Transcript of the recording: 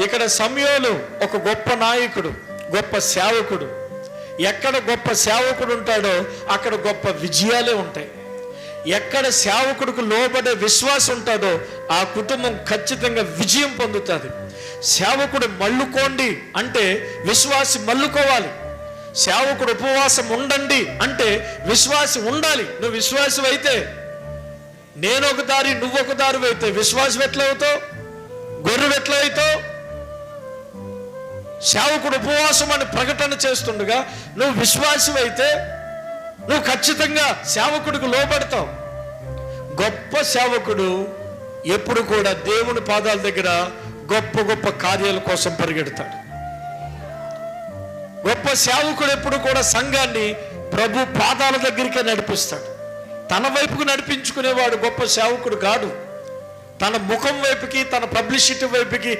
ఇక్కడ సమూయేలు ఒక గొప్ప నాయకుడు, గొప్ప సేవకుడు. ఎక్కడ గొప్ప సేవకుడు ఉంటాడో అక్కడ గొప్ప విజయాలే ఉంటాయి. ఎక్కడ సేవకుడికి లోబడే విశ్వాసం ఉంటుందో ఆ కుటుంబం ఖచ్చితంగా విజయం పొందుతుంది. సేవకుడు మల్లుకోండి అంటే విశ్వాసి మల్లుకోవాలి. సేవకుడు ఉపవాసం ఉండండి అంటే విశ్వాసి ఉండాలి. నువ్వు విశ్వాసం అయితే, నేను ఒక దారి నువ్వు ఒక దారి అయితే విశ్వాసం ఎట్లా అవుతావు? గొర్రె ఎట్లా అవుతావు? సేవకుడు ఉపవాసం అని ప్రకటన చేస్తుండగా నువ్వు విశ్వాసం అయితే నువ్వు ఖచ్చితంగా సేవకుడికి లోబడతావు. గొప్ప సేవకుడు ఎప్పుడు కూడా దేవుని పాదాల దగ్గర గొప్ప గొప్ప కార్యాల కోసం పరిగెడతాడు. గొప్ప సేవకుడు ఎప్పుడు కూడా సంఘాన్ని ప్రభు పాదాల దగ్గరికే నడిపిస్తాడు. తన వైపుకు నడిపించుకునేవాడు గొప్ప సేవకుడు కాదు. తన ముఖం వైపుకి, తన పబ్లిసిటీ వైపుకి